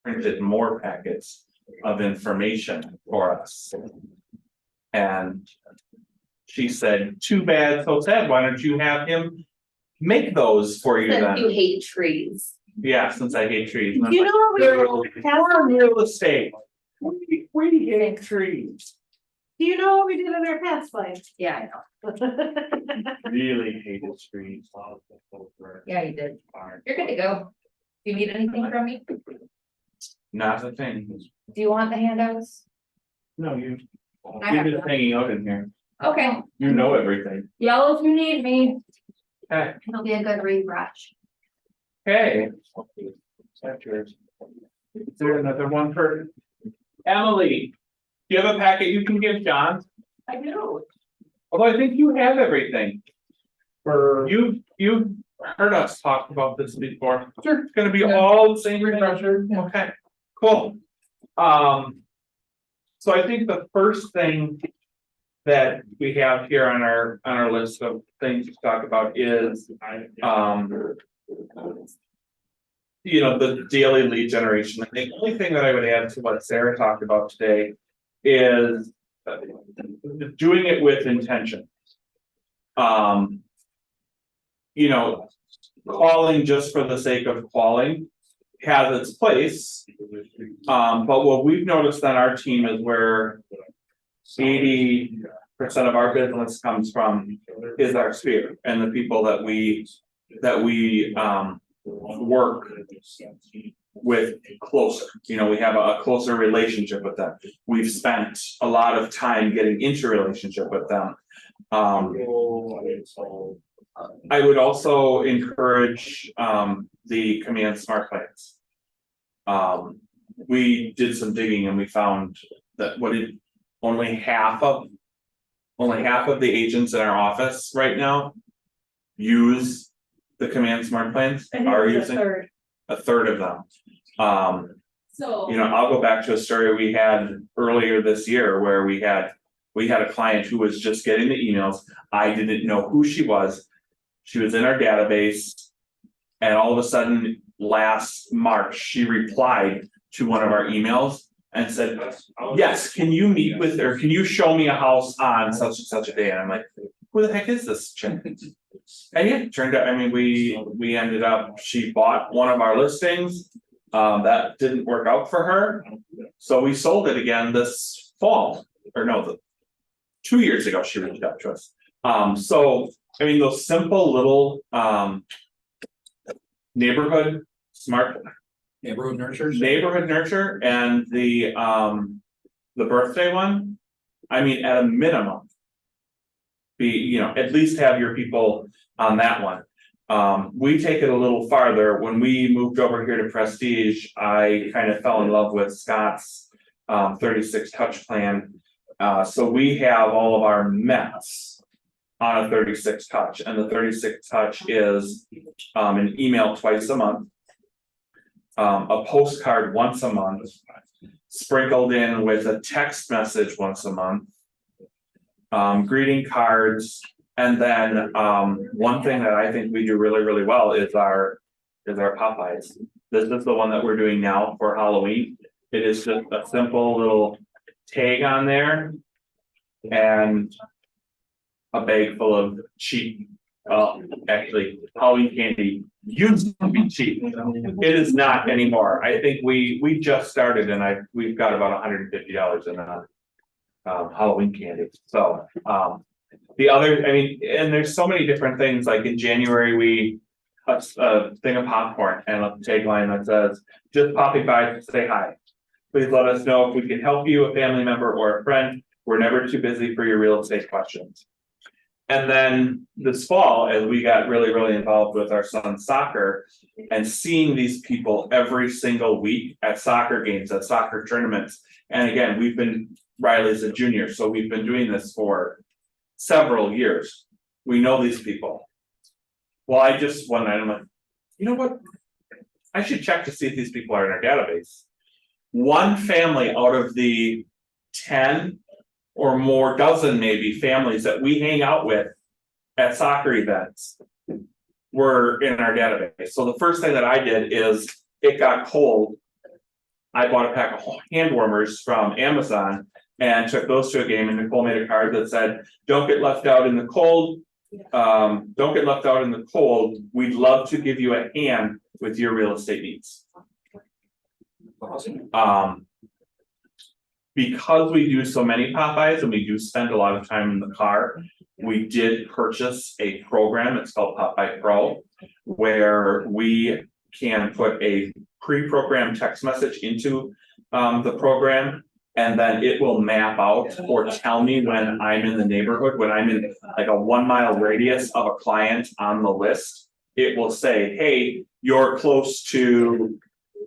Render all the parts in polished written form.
printed more packets of information for us. And she said, too bad, so sad, why don't you have him make those for you Since you then? hate trees. Yeah, since I hate trees. You know what We're in real estate. We hate trees. Do you know what we did in our past life? Yeah, I know. Really hated trees. Yeah, you did. You're good to go. Do you need anything from me? Not a thing. Do you want the handouts? No, you. I You're have just them. hanging out in here. Okay, You know everything. yell if you need me. Okay. It'll be a good refresh. Okay. That's yours. Is there another one for Emily? Do you have a packet you can give John? I do. Although I think you have everything. You've heard us talk about this before. Sure. It's gonna be all the same refresher. Okay, cool. So I think the first thing that we have here on our list of things to talk about is, you know, the daily lead generation. I think the only thing that I would add to what Sarah talked about today is doing it with intention. You know, calling just for the sake of calling has its place. But what we've noticed on our team is where 80% of our business comes from is our sphere and the people that we work with closer. You know, we have a closer relationship with them. We've spent a lot of time getting into relationship with them. I would also encourage the Command Smart Plans. We did some digging and we found that only half of the agents in our office right now use the Command Smart Plans, I think are it was a using third. a third of them. So. You know, I'll go back to a story we had earlier this year where we had a client who was just getting the emails. I didn't know who she was. She was in our database. And all of a sudden, last March, she replied to one of our emails and said, yes, can you meet with, or can you show me a house on such and such a day? And I'm like, who the heck is this chick? And yeah, it turned out, I mean, we ended up, she bought one of our listings. That didn't work out for her. So we sold it again this fall, or no, 2 years ago, she reached out to us. So, I mean, those simple little, neighborhood nurture and the birthday one. I mean, at a minimum. You know, at least have your people on that one. We take it a little farther. When we moved over here to Prestige, I kind of fell in love with Scott's 36 touch plan. So we have all of our Mets on a 36 touch, and the 36 touch is an email twice a month, a postcard once a month, sprinkled in with a text message once a month, greeting cards, and then one thing that I think we do really, really well is our Popeyes. This is the one that we're doing now for Halloween. It is just a simple little tag on there and a bag full of cheap, actually Halloween candy used to be cheap. It is not anymore. I think we just started and we've got about $150 in Halloween candy. So the other, I mean, and there's so many different things. Like in January, we a thing of popcorn and a tagline that says, just popping by to say hi. Please let us know if we can help you, a family member or a friend. We're never too busy for your real estate questions. And then this fall, as we got really, really involved with our son's soccer and seeing these people every single week at soccer games, at soccer tournaments. And again, Riley's a junior, so we've been doing this for several years. We know these people. Well, one night I'm like, you know what? I should check to see if these people are in our database. One family out of the 10 or more dozen maybe families that we hang out with at soccer events were in our database. So the first thing that I did is it got cold I bought a pack of hand warmers from Amazon and took those to a game, and Nicole made a card that said, don't get left out in the cold. Don't get left out in the cold. We'd love to give you a hand with your real estate needs. Because we do so many Popeyes and we do spend a lot of time in the car, we did purchase a program, it's called Popeye Pro, where we can put a pre-programmed text message into the program. And then it will map out or tell me when I'm in the neighborhood, when I'm in like a 1 mile radius of a client on the list. It will say, hey, you're close to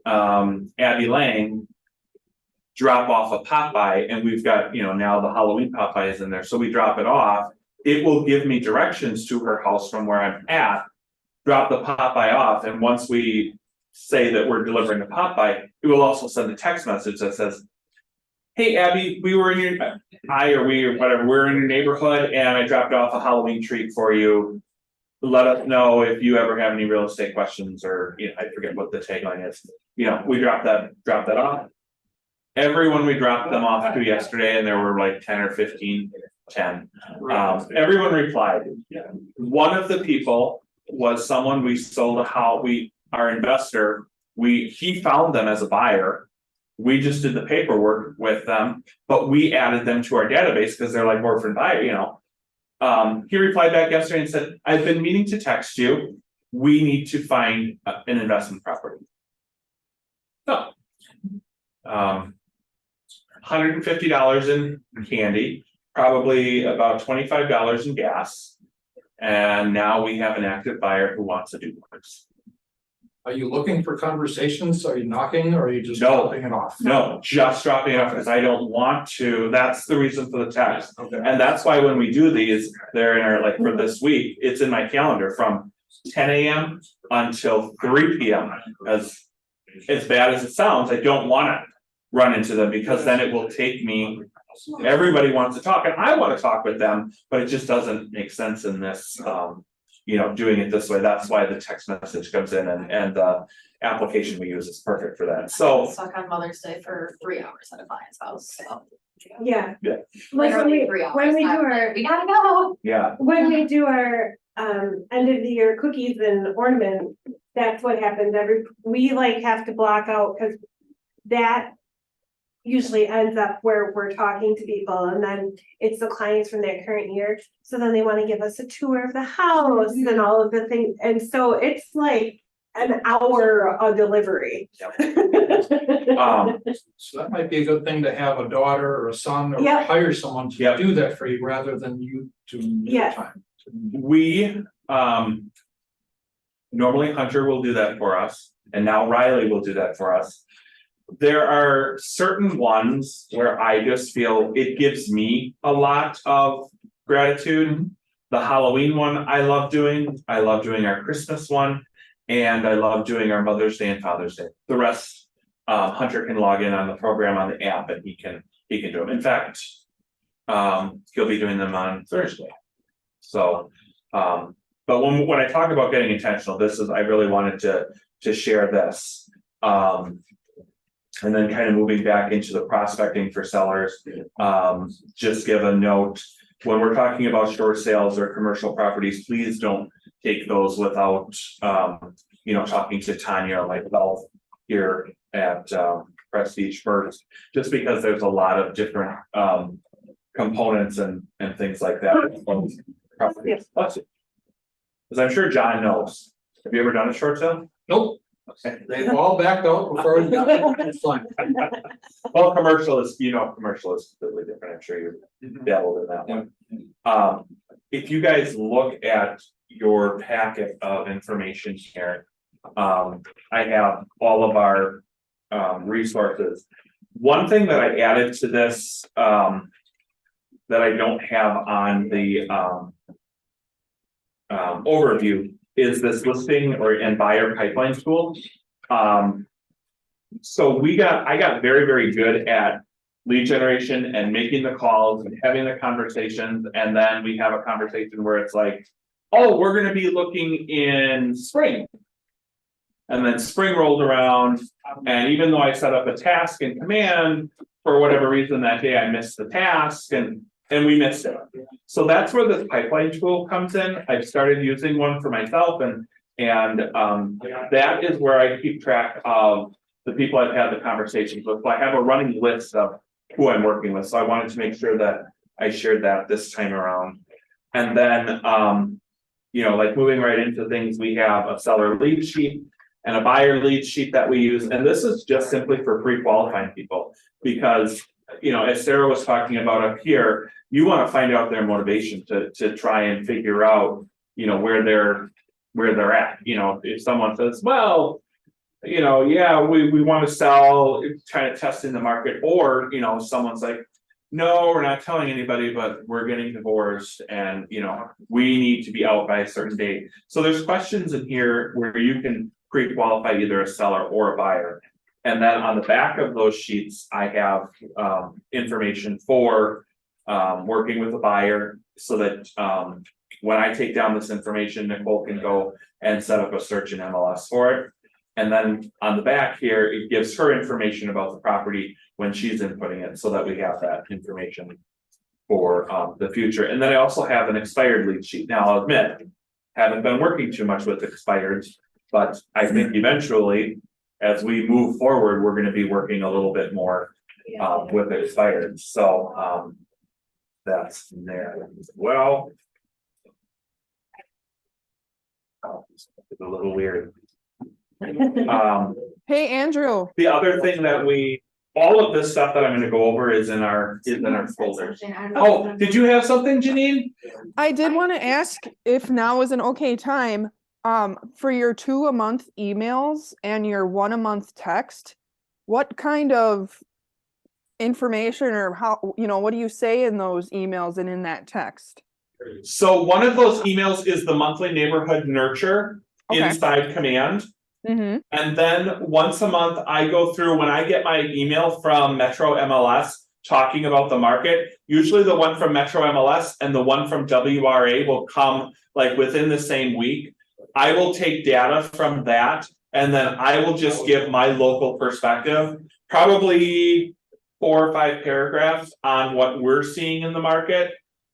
Abby Lang. Drop off a Popeye, and we've got, you know, now the Halloween Popeye is in there, so we drop it off. It will give me directions to her house from where I'm at. Drop the Popeye off, and once we say that we're delivering the Popeye, it will also send a text message that says, hey Abby, we were in your, we're in your neighborhood and I dropped off a Halloween treat for you. Let us know if you ever have any real estate questions, or, you know, I forget what the tagline is. You know, we drop that off. Everyone we dropped them off to yesterday, and there were like 10 or 15, 10. Everyone replied. One of the people was someone we sold a house, our investor, he found them as a buyer. We just did the paperwork with them, but we added them to our database because they're like orphan buyer, you know. He replied back yesterday and said, I've been meaning to text you. We need to find an investment property. So, $150 in candy, probably about $25 in gas. And now we have an active buyer who wants to do duplex. Are you looking for conversations? Are you knocking, or are you just No. dropping it off? No, just dropping it off because I don't want to, that's the reason for the text. Okay. And that's why when we do these, they're in our, like for this week, it's in my calendar from 10 AM until 3 PM. As bad as it sounds, I don't wanna run into them because then it will take me, everybody wants to talk and I wanna talk with them, but it just doesn't make sense in this, you know, doing it this way. That's why the text message comes in, and the application we use is perfect for that. So, Stuck on Mother's Day for 3 hours at a client's house, so. Yeah. Yeah. Like Literally 3 hours. when we do I'm like, our, we gotta go. yeah, when we do our, end of the year cookies and ornament, that's what happens we like have to block out, cause that usually ends up where we're talking to people, and then it's the clients from their current year. So then they wanna give us a tour of the house and all of the things, and so it's like an hour of delivery. So that might be a good thing to have a daughter or a son, or Yeah. hire someone Yeah. to do that for you rather than you doing it Yeah. time. we, normally Hunter will do that for us, and now Riley will do that for us. There are certain ones where I just feel it gives me a lot of gratitude. The Halloween one I love doing our Christmas one, and I love doing our Mother's Day and Father's Day. The rest, Hunter can log in on the program on the app and he can do them. In fact, he'll be doing them on Thursday. So, but when I talk about getting intentional, I really wanted to share this. And then kind of moving back into the prospecting for sellers, just give a note. When we're talking about short sales or commercial properties, please don't take those without, you know, talking to Tanya or myself here at Prestige first, just because there's a lot of different components and things like that. Properties. As I'm sure John knows. Have you ever done a short sale? Nope, Okay. they've all backed out before we got to the finish line. Well, commercial is completely different. I'm sure you've dabbled in that one. If you guys look at your packet of information here, I have all of our resources. One thing that I added to this that I don't have on the overview is this listing and buyer pipeline tool. So I got very, very good at lead generation and making the calls and having the conversations, and then we have a conversation where it's like, oh, we're gonna be looking in spring. And then spring rolled around, and even though I set up a task in Command, for whatever reason that day I missed the task and we missed it. So that's where this pipeline tool comes in. I've started using one for myself and that is where I keep track of the people I've had the conversations with. I have a running list of who I'm working with, so I wanted to make sure that I shared that this time around. And then, you know, like moving right into things, we have a seller lead sheet and a buyer lead sheet that we use, and this is just simply for pre-qualifying people. Because, you know, as Sarah was talking about up here, you want to find out their motivation to try and figure out, you know, where they're at. You know, if someone says, well, you know, yeah, we want to sell, kind of testing the market, or, you know, someone's like, no, we're not telling anybody, but we're getting divorced and, you know, we need to be out by a certain date. So there's questions in here where you can pre-qualify either a seller or a buyer. And then on the back of those sheets, I have information for working with a buyer so that when I take down this information, Nicole can go and set up a search in MLS for it. And then on the back here, it gives her information about the property when she's inputting it, so that we have that information for the future. And then I also have an expired lead sheet. Now, I'll admit, haven't been working too much with expireds, but I think eventually, as we move forward, we're gonna be working a little bit more with expired. So that's there as well. Oh, it's a little weird. Hey, Andrew. The other thing that all of this stuff that I'm gonna go over is in our folders. Oh, did you have something, Janine? I did want to ask if now is an okay time, for your 2 a month emails and your 1 a month text, what kind of information or how, you know, what do you say in those emails and in that text? So one of those emails is the monthly neighborhood nurture Okay. inside Command. Mm-hmm. And then once a month, I go through, when I get my email from Metro MLS talking about the market, usually the one from Metro MLS and the one from WRA will come like within the same week. I will take data from that and then I will just give my local perspective, probably 4 or 5 paragraphs on what we're seeing in the market.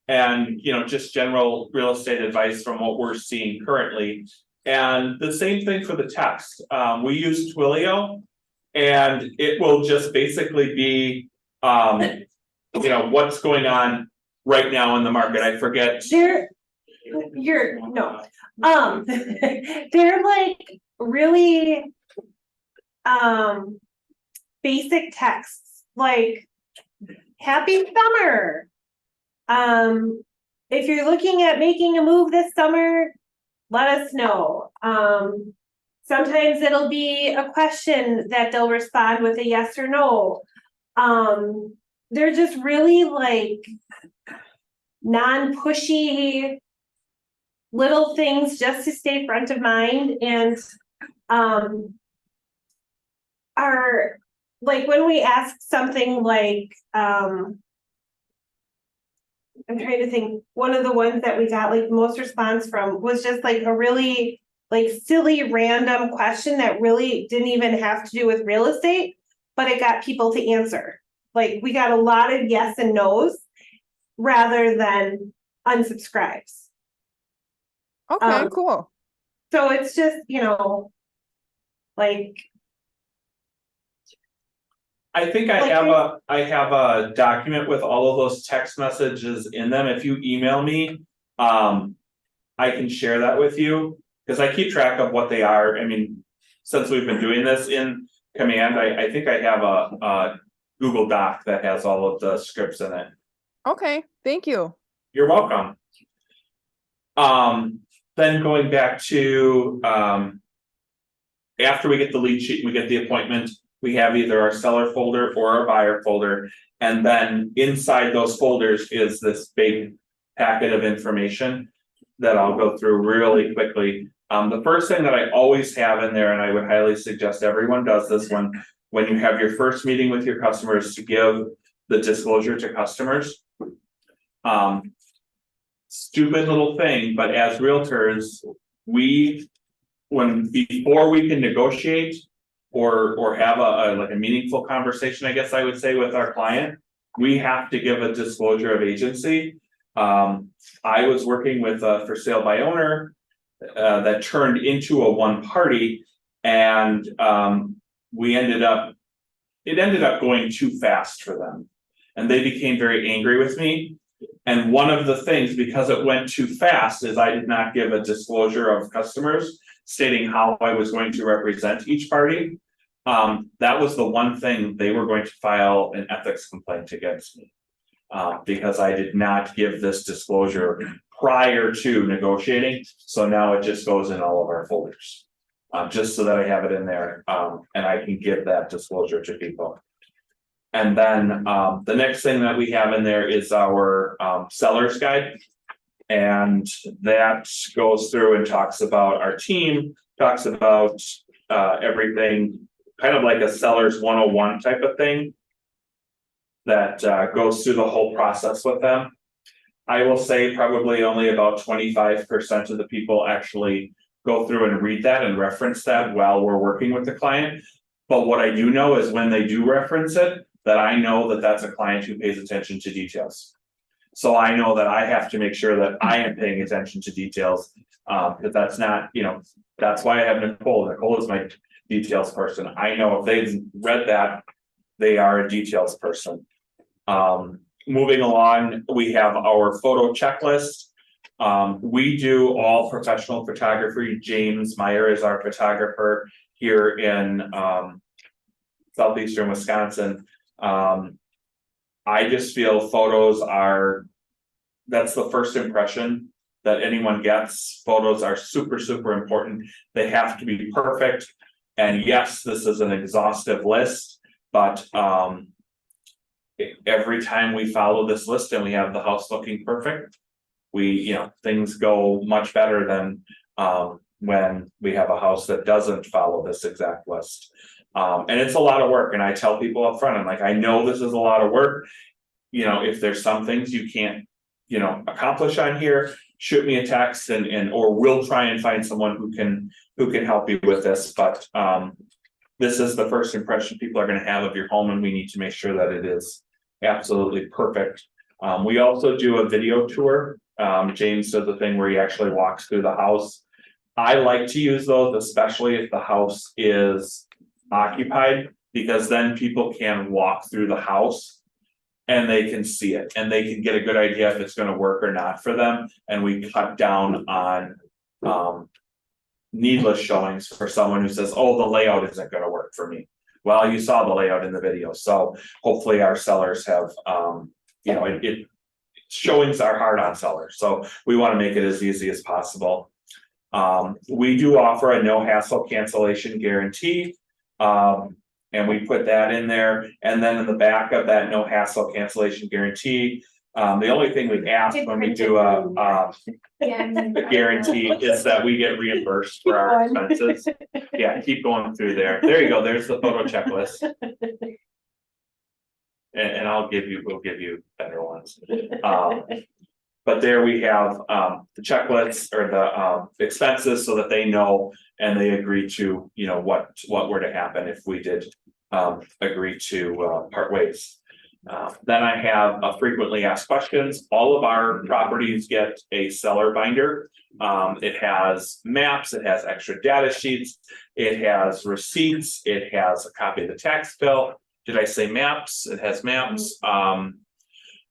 And, you know, just general real estate advice from what we're seeing currently. And the same thing for the text. We use Twilio and it will just basically be, you know, what's going on right now in the market. I forget. They're like really basic texts, like happy summer. If you're looking at making a move this summer, let us know. Sometimes it'll be a question that they'll respond with a yes or no. They're just really like non-pushy little things just to stay front of mind, and are like when we ask something like I'm trying to think, one of the ones that we got like most response from was just like a really like silly random question that really didn't even have to do with real estate, but it got people to answer. Like we got a lot of yes and no's rather than unsubscribes. Okay, cool. So it's just, you know, like I think I have a document with all of those text messages in them. If you email me, I can share that with you because I keep track of what they are. I mean, since we've been doing this in Command, I think I have a Google Doc that has all of the scripts in it. Okay, thank you. You're welcome. Then going back to after we get the lead sheet, we get the appointment. We have either our seller folder or our buyer folder, and then inside those folders is this big packet of information that I'll go through really quickly. The first thing that I always have in there, and I would highly suggest everyone does this when you have your first meeting with your customers, to give the disclosure to customers. Stupid little thing, but as realtors, we before we can negotiate. Or have like a meaningful conversation, I guess I would say, with our client, we have to give a disclosure of agency. I was working with a for sale by owner. That turned into a one party and it ended up going too fast for them. And they became very angry with me. And one of the things, because it went too fast, is I did not give a disclosure of customers stating how I was going to represent each party. That was the one thing they were going to file an ethics complaint against me. Because I did not give this disclosure prior to negotiating, so now it just goes in all of our folders. Just so that I have it in there, and I can give that disclosure to people. And then, the next thing that we have in there is our, seller's guide. And that goes through and talks about our team, talks about, everything, kind of like a seller's 101 type of thing. That goes through the whole process with them. I will say probably only about 25% of the people actually go through and read that and reference that while we're working with the client. But what I do know is when they do reference it, that I know that that's a client who pays attention to details. So I know that I have to make sure that I am paying attention to details, because that's not, that's why I have Nicole. Nicole is my details person. I know if they've read that, they are a details person. Moving along, we have our photo checklist. We do all professional photography. James Meyer is our photographer here in southeastern Wisconsin. I just feel photos that's the first impression that anyone gets. Photos are super, super important. They have to be perfect. And yes, this is an exhaustive list, but every time we follow this list and we have the house looking perfect, things go much better than when we have a house that doesn't follow this exact list. And it's a lot of work, and I tell people up front, I'm like, I know this is a lot of work. If there's some things you can't, accomplish on here, shoot me a text or we'll try and find someone who can help you with this. But this is the first impression people are going to have of your home, and we need to make sure that it is absolutely perfect. We also do a video tour. James does the thing where he actually walks through the house. I like to use those, especially if the house is occupied, because then people can walk through the house and they can see it and they can get a good idea if it's going to work or not for them. And we cut down on needless showings for someone who says, oh, the layout isn't going to work for me. Well, you saw the layout in the video. So hopefully our sellers have, showings are hard on sellers. So we want to make it as easy as possible. We do offer a no hassle cancellation guarantee. And we put that in there. And then in the back of that no hassle cancellation guarantee, the only thing we ask when we do a guarantee is that we get reimbursed for our expenses. Yeah, keep going through there. There you go. There's the photo checklist. And we'll give you better ones. But there we have the checklists or the expenses so that they know and they agree to, what were to happen if we did agree to part ways. Then I have frequently asked questions. All of our properties get a seller binder. It has maps, it has extra data sheets, it has receipts, it has a copy of the tax bill. Did I say maps? It has maps.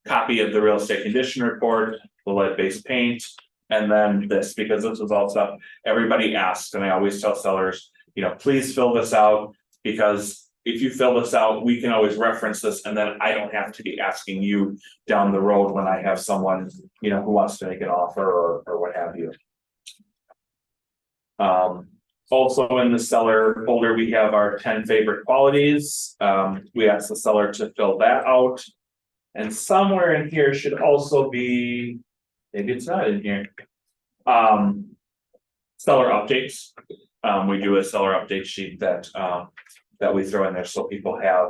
Copy of the real estate condition report, the lead-based paint, and then this, because this is all stuff everybody asks, and I always tell sellers, please fill this out, because if you fill this out, we can always reference this, and then I don't have to be asking you down the road when I have someone, who wants to make an offer or what have you. Also in the seller folder, we have our 10 favorite qualities. We asked the seller to fill that out. And somewhere in here should also be, maybe it's not in here. Seller updates. We do a seller update sheet that we throw in there so people have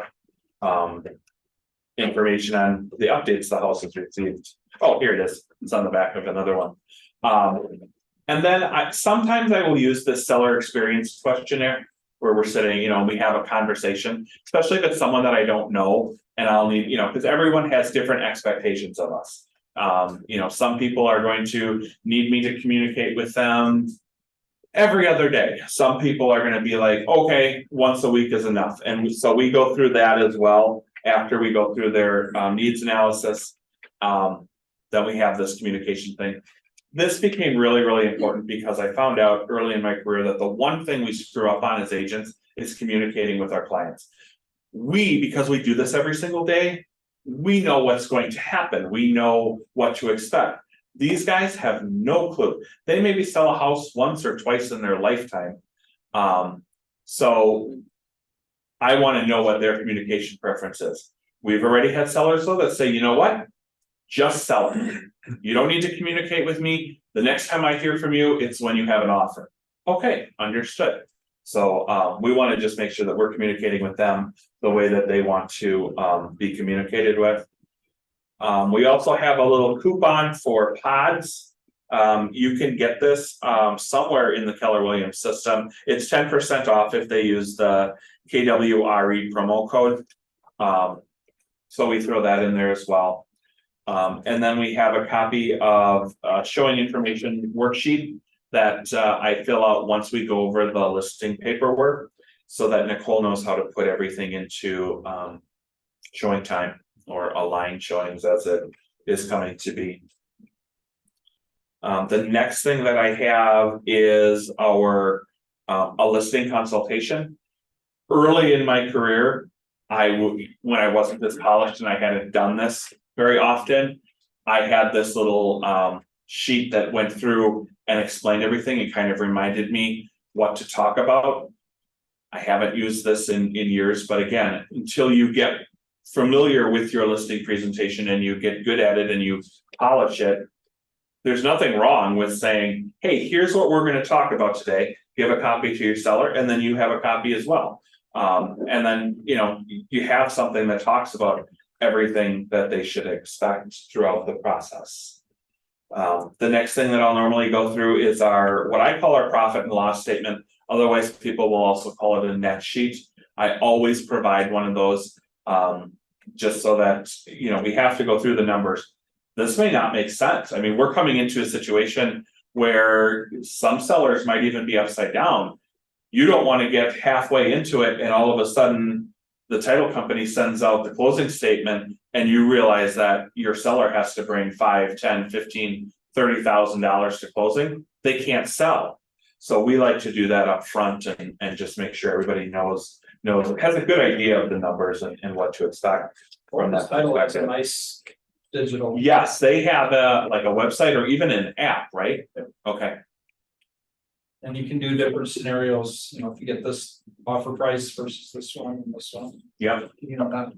information on the updates the house has received. Oh, here it is. It's on the back of another one. And then sometimes I will use this seller experience questionnaire. Where we're sitting, we have a conversation, especially if it's someone that I don't know. And I'll need, because everyone has different expectations of us. Some people are going to need me to communicate with them every other day. Some people are gonna be like, okay, once a week is enough. And so we go through that as well, after we go through their needs analysis. Then we have this communication thing. This became really, really important because I found out early in my career that the one thing we screw up on as agents is communicating with our clients. Because we do this every single day, we know what's going to happen. We know what to expect. These guys have no clue. They maybe sell a house once or twice in their lifetime. So I want to know what their communication preference is. We've already had sellers though that say, you know what? Just sell it. You don't need to communicate with me. The next time I hear from you, it's when you have an offer. Okay, understood. So we want to just make sure that we're communicating with them the way that they want to be communicated with. We also have a little coupon for pods. You can get this somewhere in the Keller Williams system. It's 10% off if they use the KWRE promo code. So we throw that in there as well. And then we have a copy of showing information worksheet that I fill out once we go over the listing paperwork, so that Nicole knows how to put everything into showing time, or aligned showings as it is coming to be. The next thing that I have is our a listing consultation. Early in my career, when I wasn't this polished and I hadn't done this very often, I had this little sheet that went through and explained everything and kind of reminded me what to talk about. I haven't used this in years, but again, until you get familiar with your listing presentation and you get good at it and you polish it, there's nothing wrong with saying, hey, here's what we're going to talk about today. Give a copy to your seller, and then you have a copy as well. And then, you have something that talks about everything that they should expect throughout the process. The next thing that I'll normally go through is what I call our profit and loss statement. Otherwise, people will also call it a net sheet. I always provide one of those, just so that, we have to go through the numbers. This may not make sense. I mean, we're coming into a situation where some sellers might even be upside down. You don't want to get halfway into it and all of a sudden the title company sends out the closing statement and you realize that your seller has to bring $5, $10, $15, $30,000 to closing. They can't sell. So we like to do that up front and just make sure everybody knows, has a good idea of the numbers and what to expect from that That's a nice digital. Yes, they have a website or even an app, right? Okay. And you can do different scenarios, if you get this offer price versus this one and this one. Yep. That.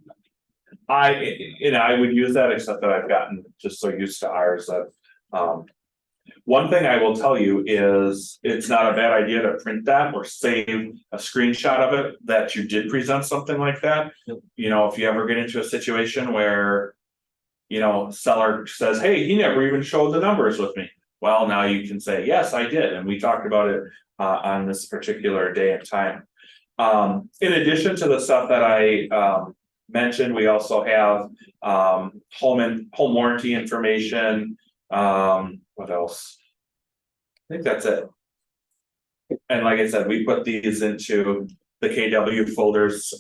I would use that, except that I've gotten just so used to ours that one thing I will tell you is it's not a bad idea to print that or save a screenshot of it that you did present something like that. Yep. If you ever get into a situation where seller says, hey, he never even showed the numbers with me. Well, now you can say, yes, I did. And we talked about it on this particular day and time. In addition to the stuff that I mentioned, we also have home warranty information. What else? I think that's it. And like I said, we put these into the KW folders.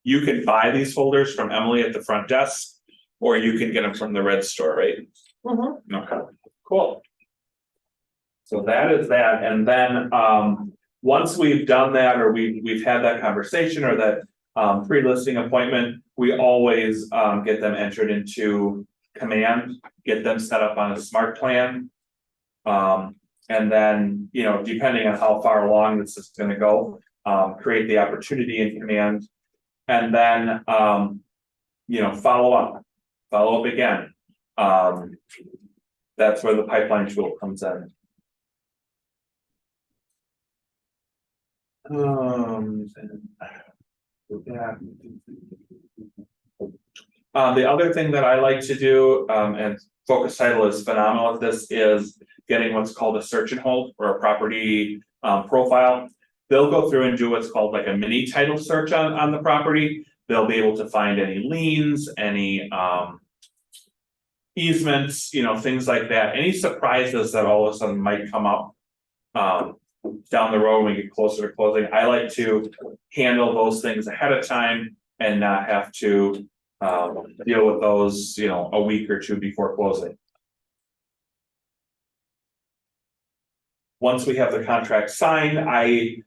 You can buy these folders from Emily at the front desk, or you can get them from the Red Store, right? Mhm. Okay, cool. So that is that, and then once we've done that, or we've had that conversation or that pre-listing appointment, we always get them entered into Command, get them set up on a smart plan. And then, depending on how far along this is going to go, create the opportunity in Command, and then follow up again. That's where the pipeline tool comes in. The other thing that I like to do, and Focus Title is phenomenal at this, is getting what's called a search and hold or a property profile. They'll go through and do what's called like a mini title search on the property. They'll be able to find any liens, any easements, things like that, any surprises that all of a sudden might come up. Down the road when we get closer to closing. I like to handle those things ahead of time and not have to deal with those, a week or two before closing. Once we have the contract signed, every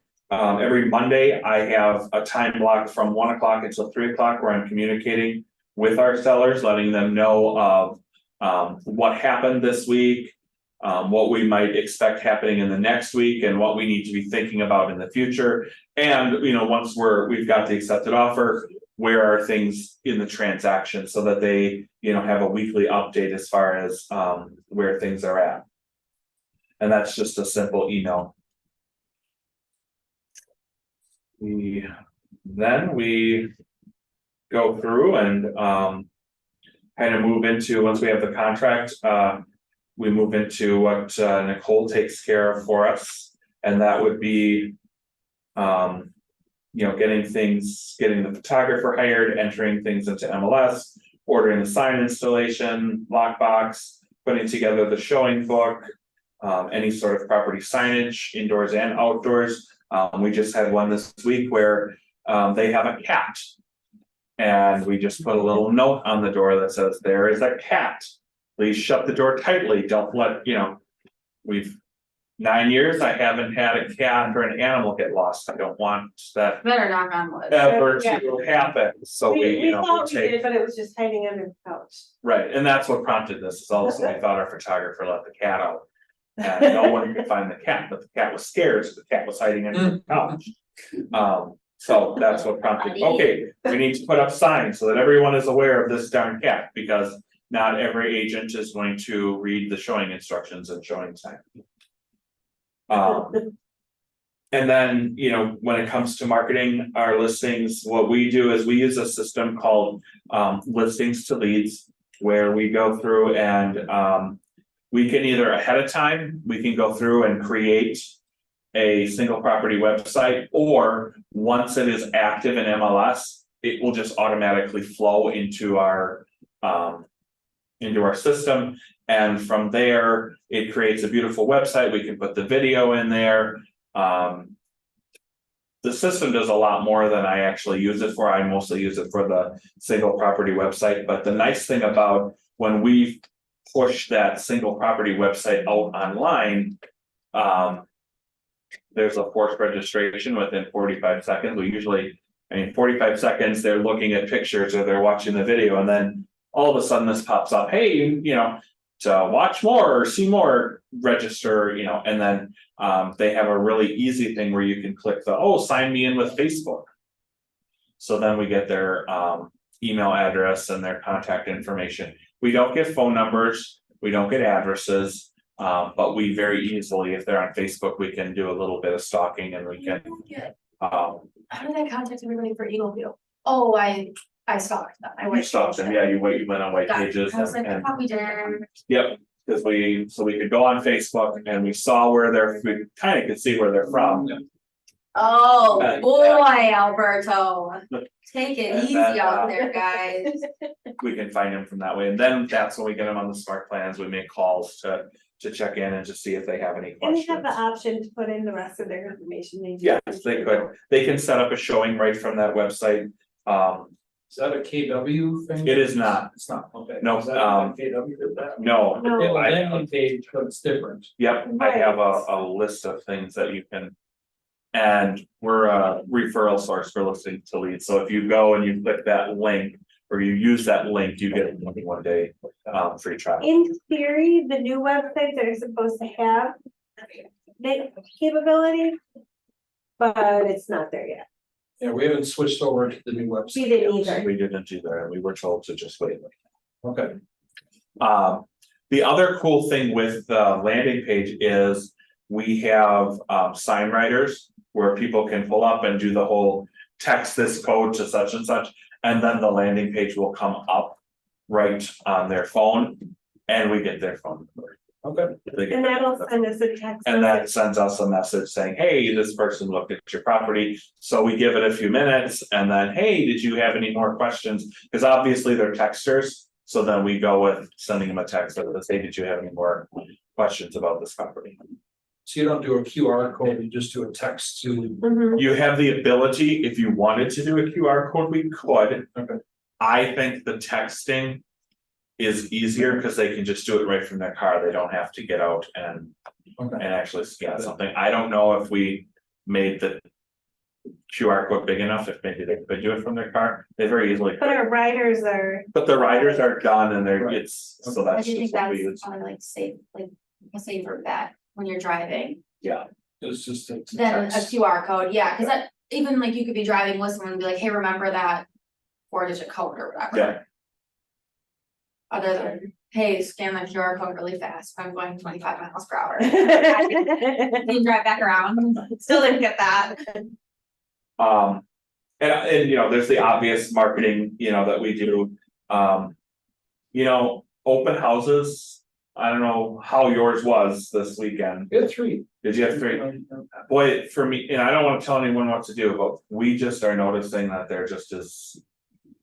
Monday, I have a time block from 1 o'clock until 3 o'clock where I'm communicating with our sellers, letting them know of what happened this week, what we might expect happening in the next week and what we need to be thinking about in the future. And, once we've got the accepted offer, where are things in the transaction so that they, have a weekly update as far as where things are at. And that's just a simple email. Then we go through and kind of move into, once we have the contract, we move into what Nicole takes care of for us, and that would be getting the photographer hired, entering things into MLS, ordering the sign installation, lockbox, putting together the showing book, any sort of property signage, indoors and outdoors. We just had one this week where they have a cat. And we just put a little note on the door that says, "There is a cat. Please shut the door tightly. Don't let, we've 9 years, I haven't had a cat or an animal get lost. I don't want that Better knock on wood. ever Yeah. to happen." So We thought we take, did, but it was just hiding under the couch. right, and that's what prompted this, is also we thought our photographer let the cat out. And no one could find the cat, but the cat was scared, so the cat was hiding under the couch. So that's what prompted, okay, we need to put up signs so that everyone is aware of this darn cat, because not every agent is going to read the showing instructions and showing sign. And then, when it comes to marketing our listings, what we do is we use a system called listings to leads, where we go through and we can either ahead of time, we can go through and create a single property website, or once it is active in MLS, it will just automatically flow into our system. And from there, it creates a beautiful website. We can put the video in there. The system does a lot more than I actually use it for. I mostly use it for the single property website. But the nice thing about when we push that single property website out online, there's a forced registration within 45 seconds. We usually, 45 seconds, they're looking at pictures or they're watching the video, and then all of a sudden this pops up, hey, to watch more or see more, register, and then they have a really easy thing where you can click sign me in with Facebook. So then we get their email address and their contact information. We don't get phone numbers, we don't get addresses. But we very easily, if they're on Facebook, we can do a little bit of stalking and we can. How did I contact everybody for Eagle View? Oh, I stalked them. You stalked them, yeah, you went on white Got it. pages I was like, I and, thought we did. yep. Because we could go on Facebook and we saw where we kind of could see where they're from. Oh, And- boy, Alberto. Take it And easy then, out there, guys. We can find them from that way, and then that's when we get them on the smart plans, we make calls to check in and just see if they have any And they have questions. the option to put in the rest of their information. Yes, they could, they can set up a showing right from that website. Is that a KW thing? It is not. It's not, okay. No, Is that what KW did that? No, No. They have a I- landing page, but it's different. yep, I have a list of things that you can. And we're a referral source for listening to leads, so if you go and you click that link, or you use that link, you get 1 day free trial. In theory, the new websites are supposed to have that capability, but it's not there yet. Yeah, we haven't switched over to the new We website. didn't yet. either. We didn't either, and we were told to just wait. Okay. The other cool thing with the landing page is we have sign writers where people can pull up and do the whole text this code to such and such, and then the landing page will come up right on their phone, and we get their phone number. Okay, They get- And that'll send us a text. And that message. sends us a message saying, hey, this person looked at your property, so we give it a few minutes, and then, hey, did you have any more questions? Cause obviously they're texters, so then we go with sending them a text that says, hey, did you have any more questions about this property? so you don't do a QR code, you just do a text to, Mhm. You have the ability, if you wanted to do a QR code, we could. Okay. I think the texting is easier because they can just do it right from their car. They don't have to get out and okay, actually scan something. I don't know if we made the QR code big enough, if maybe they could do it from their car. They very easily But could. our riders are, But the riders are done and they're, Right. it's, so I that's do think just what we that's use. probably like safe, like a safer bet when you're driving. Yeah, it's just a Then a text. QR code, yeah, cause that, even like you could be driving with someone and be like, hey, remember that 4-digit code or whatever. yeah. Other than, hey, scan that QR code really fast, I'm going 25 miles per hour. and You drive back around, still didn't get that. And you know, there's the obvious marketing, you know, that we do. You know, open houses, I don't know how yours was this weekend. Good 3. Did you have 3? Boy, for me, and I don't wanna tell anyone what to do, but we just are noticing that there just is.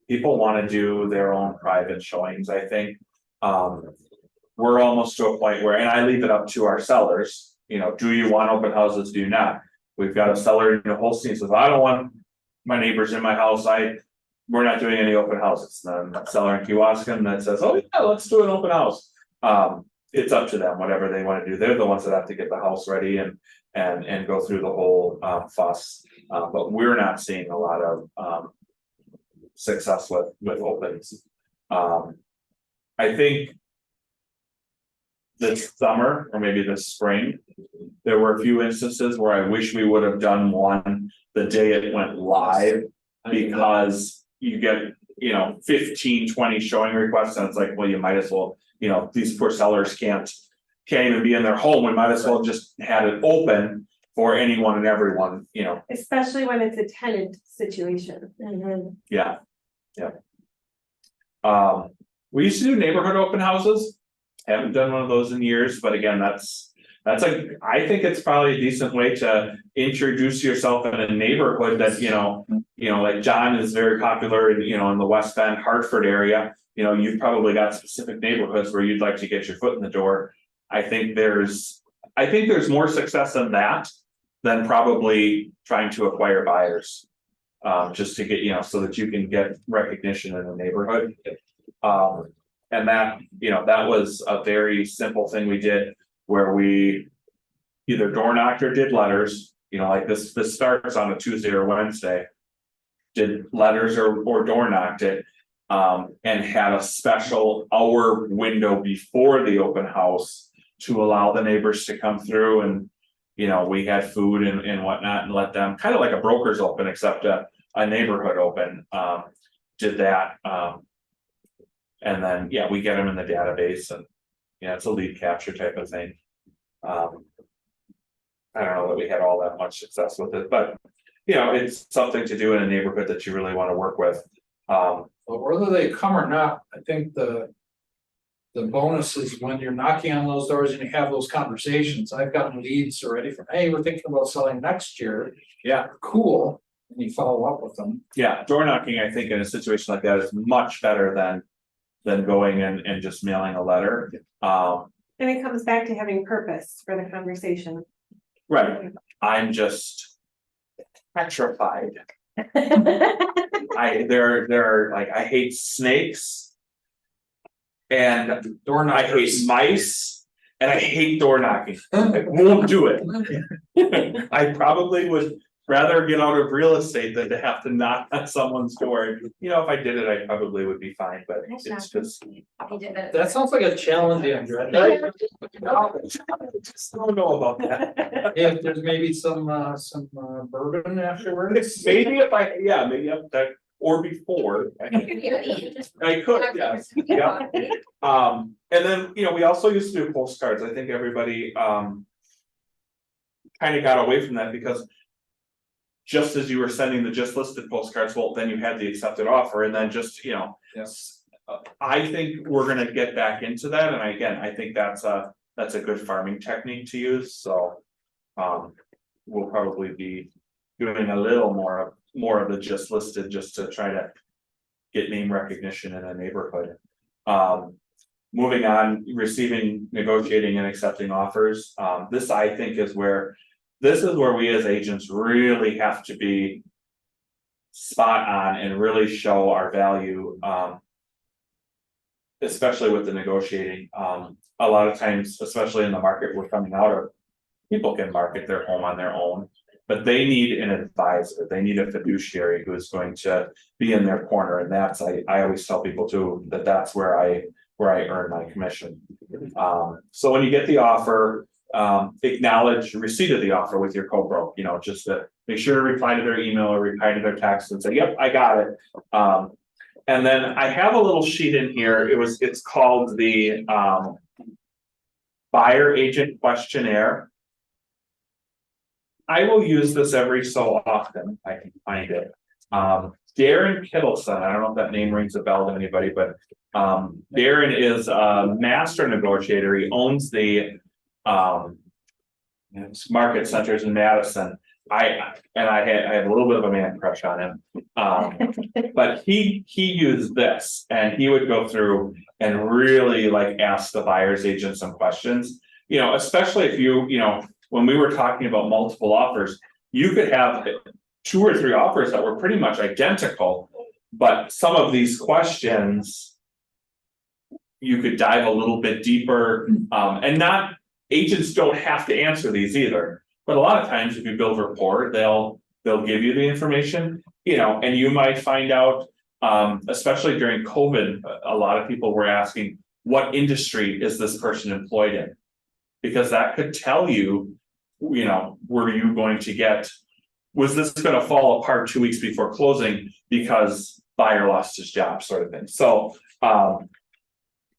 People wanna do their own private showings, I think. We're almost to a point where, and I leave it up to our sellers, you know, do you want open houses, do you not? We've got a seller in Holstein says, I don't want my neighbors in my house, we're not doing any open houses. And then a seller in Kewaskum that says, oh yeah, let's do an open house. It's up to them, whatever they wanna do, they're the ones that have to get the house ready and go through the whole fuss. But we're not seeing a lot of success with opens. I think. This summer, or maybe this spring, there were a few instances where I wish we would have done one the day it went live. Because you get, you know, 15, 20 showing requests, and it's like, well, you might as well, you know, these poor sellers can't even be in their home, we might as well just had it open for anyone and everyone, you know, especially when it's a tenant situation. yeah, yeah. We used to do neighborhood open houses, haven't done one of those in years, but again, I think it's probably a decent way to introduce yourself in a neighborhood that, you know, like John is very popular in, you know, in the West Bend, Hartford area. You know, you've probably got specific neighborhoods where you'd like to get your foot in the door. I think there's more success in that than probably trying to acquire buyers. Just to get, you know, so that you can get recognition in the neighborhood. And that, you know, that was a very simple thing we did where we either door knocked or did letters, you know, like this starts on a Tuesday or Wednesday. Did letters or door knocked it, and had a special hour window before the open house to allow the neighbors to come through and, you know, we had food and whatnot and let them, kind of like a broker's open, except a neighborhood open, did that, and then, yeah, we get them in the database and, yeah, it's a lead capture type of thing. I don't know that we had all that much success with it, but, you know, it's something to do in a neighborhood that you really wanna work with. But whether they come or not, I think the bonus is when you're knocking on those doors and you have those conversations. I've gotten leads already from, hey, we're thinking about selling next year. Yeah. Cool, and you follow up with them. Yeah, door knocking, I think in a situation like that is much better than going and just mailing a letter. And it comes back to having purpose for the conversation. Right, I'm just petrified. I hate snakes. And Door I hate knockers. mice, and I hate door knocking, I won't do it. I probably would rather get out of real estate than to have to knock on someone's door. You know, if I did it, I probably would be fine, but it's just. He did it. That sounds like a challenge, Andrew. I just don't know about that. If there's maybe some bourbon afterwards. Maybe maybe up that, or before. I could, yes, yeah. And then, you know, we also used to do postcards, I think everybody, kind of got away from that because. Just as you were sending the just listed postcards, well, then you had the accepted offer and then just, you know. Yes. I think we're gonna get back into that, and I think that's a that's a good farming technique to use, so. We'll probably be doing a little more of the just listed, just to try to. Get name recognition in a neighborhood. Moving on, receiving, negotiating and accepting offers, this I think is where. This is where we as agents really have to be. Spot on and really show our value, especially with the negotiating, a lot of times, especially in the market we're coming out of. People can market their home on their own, but they need an advisor, they need a fiduciary who is going to be in their corner, and that's, I always tell people too, that that's where I earn my commission. So when you get the offer, acknowledge receipt of the offer with your co-broke, you know, just to make sure to reply to their email or reply to their text and say, yep, I got it. And then I have a little sheet in here, it's called the buyer agent questionnaire. I will use this every so often, I can find it. Darren Kittleson, I don't know if that name rings a bell to anybody, but Darren is a master negotiator, he owns the market centers in Madison. I have a little bit of a man crush on him. But he used this and he would go through and really like ask the buyer's agent some questions. You know, especially if you know, when we were talking about multiple offers, you could have 2 or 3 offers that were pretty much identical. But some of these questions. You could dive a little bit deeper, and not, agents don't have to answer these either. But a lot of times if you build rapport, they'll give you the information, you know, and you might find out, especially during COVID, a lot of people were asking, what industry is this person employed in? Because that could tell you, you know, were you going to get, was this gonna fall apart 2 weeks before closing because buyer lost his job, sort of thing. So,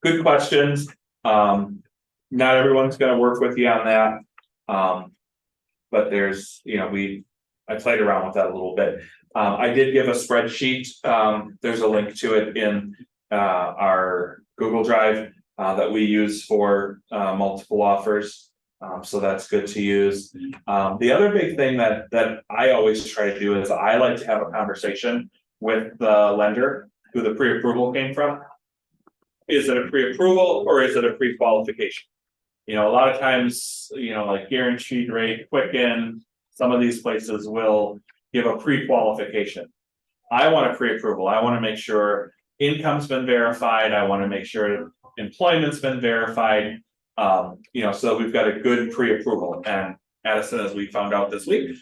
good questions. Not everyone's gonna work with you on that. But there's, you know, I played around with that a little bit. I did give a spreadsheet. There's a link to it in our Google Drive that we use for multiple offers. So that's good to use. The other big thing that I always try to do is I like to have a conversation with the lender who the pre-approval came from. Is it a pre-approval or is it a pre-qualification? You know, a lot of times, you know, like Guaranteed Rate, Quicken, some of these places will give a pre-qualification. I want a pre-approval. I want to make sure income's been verified. I want to make sure employment's been verified. You know, so we've got a good pre-approval, and Addison, as we found out this week,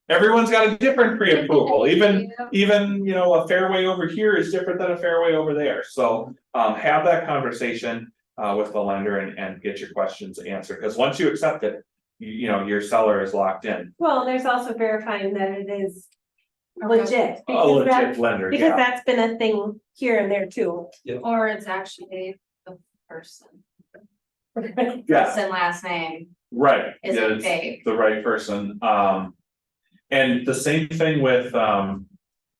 everyone's got a different pre-approval, even, you know, a fairway over here is different than a fairway over there, so. Have that conversation with the lender and get your questions answered, because once you accept it, you know, your seller is locked in. Well, there's also verifying that it is legit. A because legit that's- lender, Because yeah, that's been a thing here and there too. Or it's actually the person, yeah, first and last name right, is yeah, it it's fake? the right person, and the same thing with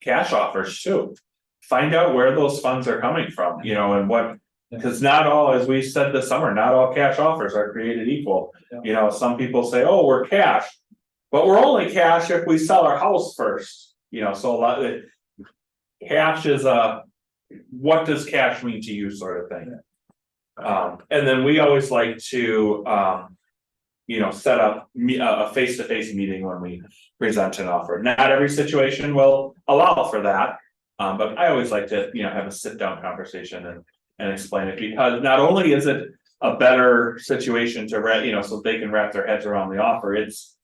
cash offers too. Find out where those funds are coming from, you know, and what, because not all, as we said this summer, not all cash offers are created equal. You know, some people say, oh, we're cash, but we're only cash if we sell our house first, you know, so a lot of cash is what does cash mean to you, sort of thing. And then we always like to you know, set up a face-to-face meeting when we present an offer. Not every situation will allow for that. But I always like to, you know, have a sit-down conversation and explain it, because not only is it a better situation to you know, so they can wrap their heads around the offer, it's.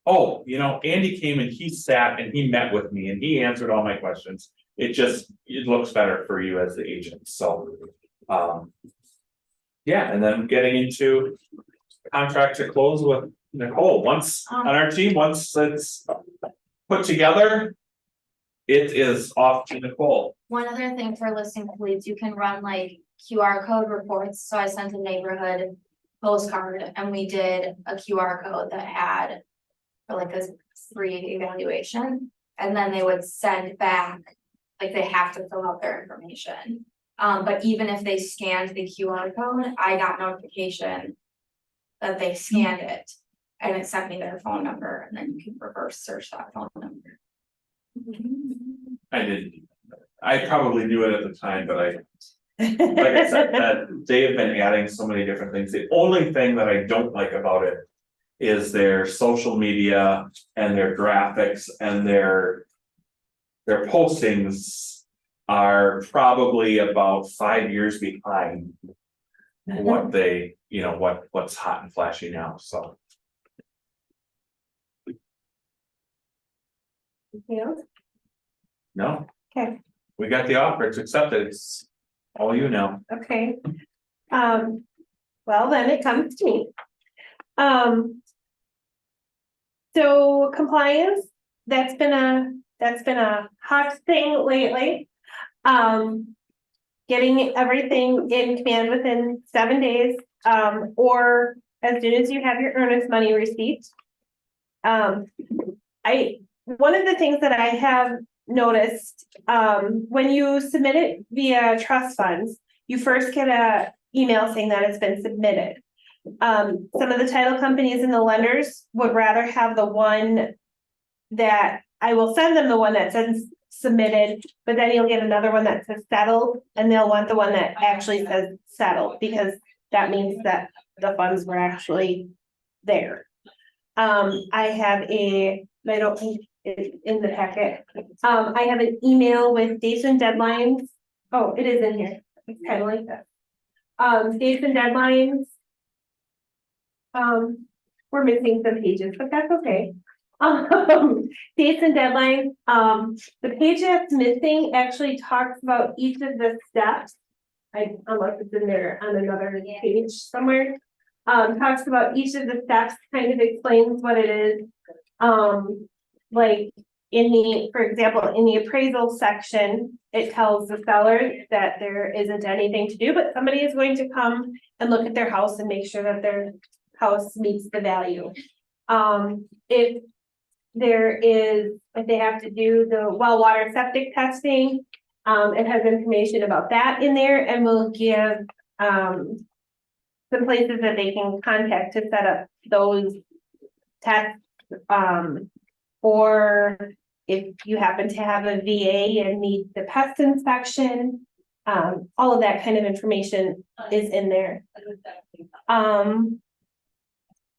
Oh, you know, Andy came and he sat and he met with me and he answered all my questions. It looks better for you as the agent, so. Yeah, and then getting into contract to close with Nicole, once on our team, once it's put together. It is off to Nicole. One other thing for listing leads, you can run like QR code reports. So I sent a neighborhood postcard and we did a QR code that had for like a free evaluation. And then they would send back, like they have to fill out their information. But even if they scanned the QR code, I got notification that they scanned it. And it sent me their phone number, and then you can reverse search that phone number. I didn't, I probably knew it at the time, but like I said, that they have been adding so many different things. The only thing that I don't like about it is their social media and their graphics and their postings are probably about 5 years behind what they, you know, what's hot and flashy now, so. You know? No, Okay, we got the offer, it's accepted, it's all you know. okay. Well, then it comes to me. So compliance, that's been a hot thing lately. Getting everything in command within 7 days, or as soon as you have your earnest money receipt. One of the things that I have noticed, when you submit it via trust funds, you first get a email saying that it's been submitted. Some of the title companies and the lenders would rather have the one that, I will send them the one that says submitted, but then you'll get another one that says settled, and they'll want the one that actually says settled, because that means that the funds were actually there. I have I don't think it's in the packet. I have an email with dates and deadlines. Oh, it is in here. It's kind of like that. Dates and deadlines. We're missing some pages, but that's okay. Dates and deadlines. The page that's missing actually talks about each of the steps. Unless it's in there on another page somewhere. Talks about each of the steps, kind of explains what it is. Like for example, in the appraisal section, it tells the seller that there isn't anything to do, but somebody is going to come and look at their house and make sure that their house meets the value. If they have to do the well water septic testing, it has information about that in there, and will give, some places that they can contact to set up those tests. Or if you happen to have a VA and need the pest inspection, all of that kind of information is in there.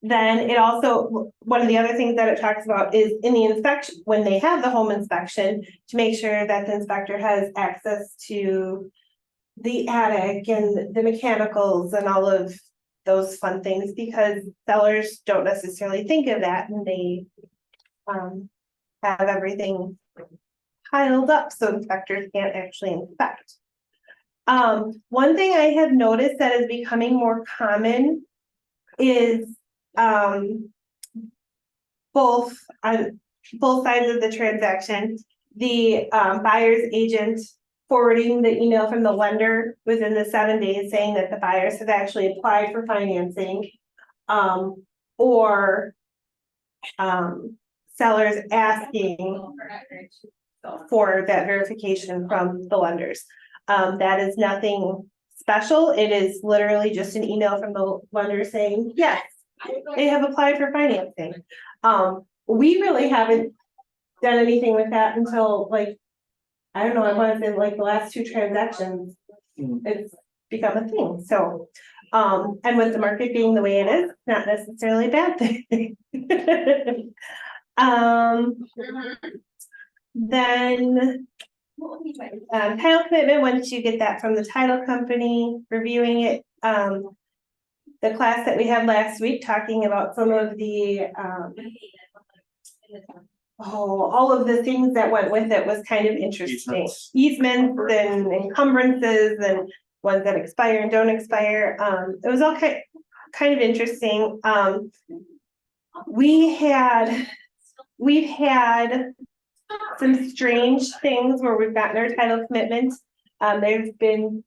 Then it also, one of the other things that it talks about is in the inspection, when they have the home inspection, to make sure that the inspector has access to the attic and the mechanicals and all of those fun things, because sellers don't necessarily think of that, and they have everything piled up so inspectors can't actually inspect. One thing I have noticed that is becoming more common is both on both sides of the transaction, the buyer's agent forwarding the email from the lender within the 7 days saying that the buyers have actually applied for financing, or sellers asking for that verification from the lenders. That is nothing special. It is literally just an email from the lender saying, yes, they have applied for financing. We really haven't done anything with that until, like, I don't know, I want to say like the last 2 transactions, it's become a thing, so. And with the market being the way it is, not necessarily a bad thing. Then title commitment, once you get that from the title company, reviewing it. The class that we had last week talking about some of the all of the things that went with it was kind of interesting. Easements and encumbrances and ones that expire and don't expire. It was all kind of interesting. We've had some strange things where we've gotten our title commitments. There's been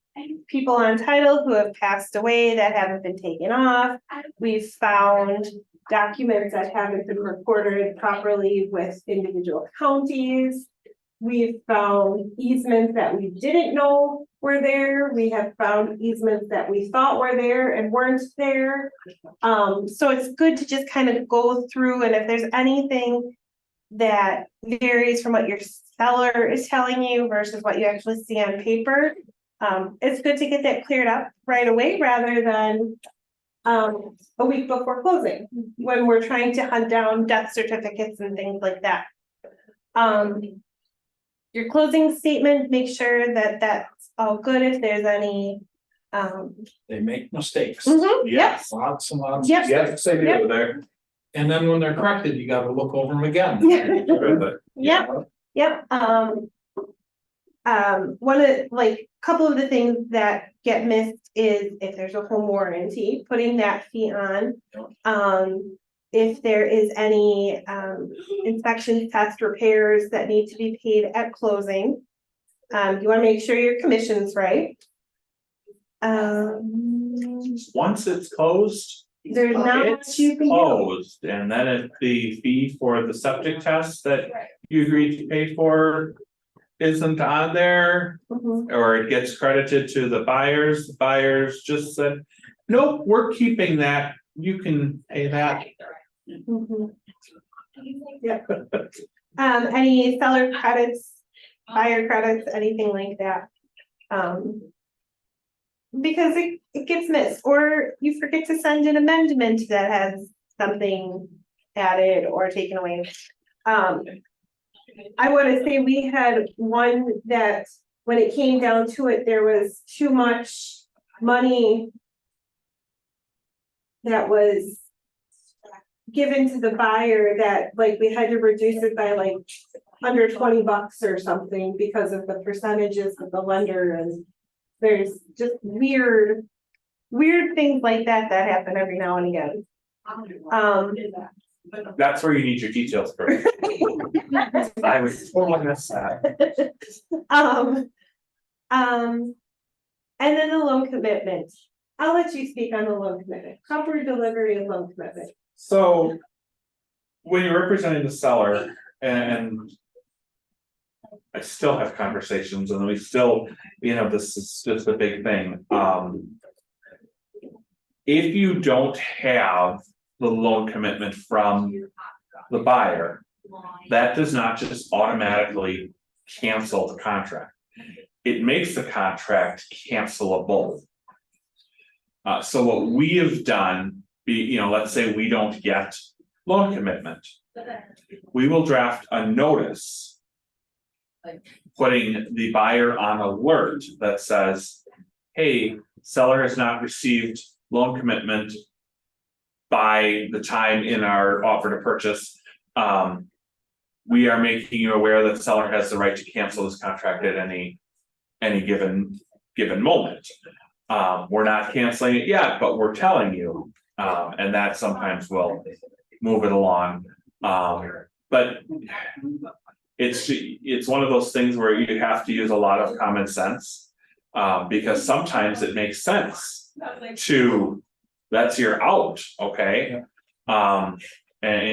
people on title who have passed away that haven't been taken off. We've found documents that haven't been recorded properly with individual counties. We've found easements that we didn't know were there. We have found easements that we thought were there and weren't there. So it's good to just kind of go through, and if there's anything that varies from what your seller is telling you versus what you actually see on paper, it's good to get that cleared up right away rather than a week before closing, when we're trying to hunt down death certificates and things like that. Your closing statement, make sure that that's all good. If there's any, They make mistakes. yep, Yes, Lots and lots. Yep. yes, they do there. And then when they're corrected, you gotta look over them again. yep, yep, one of, like, couple of the things that get missed is if there's a home warranty, putting that fee on. If there is any, inspection, test, repairs that need to be paid at closing. You wanna make sure your commission's right. Once it's closed, There's not much it's you can do. closed, and then if the fee for the septic test that you agreed to pay for isn't on there, Mhm. or it gets credited to the buyers just said, nope, we're keeping that, you can pay that. Mhm. Yep. Any seller credits, buyer credits, anything like that. Because it gets missed, or you forget to send an amendment that has something added or taken away. I wanna say we had one that, when it came down to it, there was too much money that was given to the buyer, that like we had to reduce it by like under $20 or something because of the percentages of the lender, and there's just weird things like that that happen every now and again. That's where you need your details for. I was totally miss that. And then the loan commitment. I'll let you speak on the loan commitment, proper delivery and loan commitment. So. When you're representing the seller and. I still have conversations and we still, this is just a big thing, if you don't have the loan commitment from the buyer, that does not just automatically cancel the contract. It makes the contract cancelable. So what we have done, let's say we don't get loan commitment. We will draft a notice. Putting the buyer on alert that says, hey, seller has not received loan commitment. By the time in our offer to purchase, we are making you aware that the seller has the right to cancel this contract at any given moment. We're not canceling it yet, but we're telling you, and that sometimes will move it along. But it's one of those things where you have to use a lot of common sense, because sometimes it makes sense to, that's your out, okay? And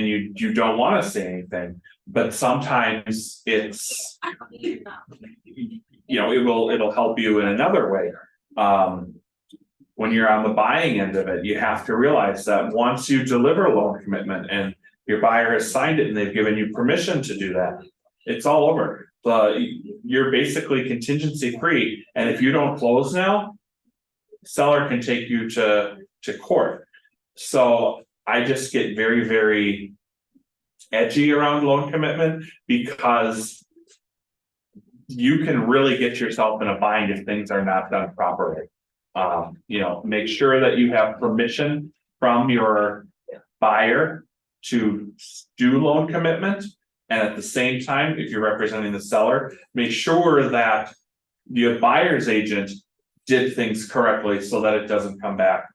you don't wanna say anything, but sometimes it's. It'll help you in another way. When you're on the buying end of it, you have to realize that once you deliver loan commitment and your buyer has signed it and they've given you permission to do that, it's all over. You're basically contingency free, and if you don't close now, seller can take you to court. So I just get very, very edgy around loan commitment, because you can really get yourself in a bind if things are not done properly. Make sure that you have permission from your buyer to do loan commitment. And at the same time, if you're representing the seller, make sure that your buyer's agent did things correctly so that it doesn't come back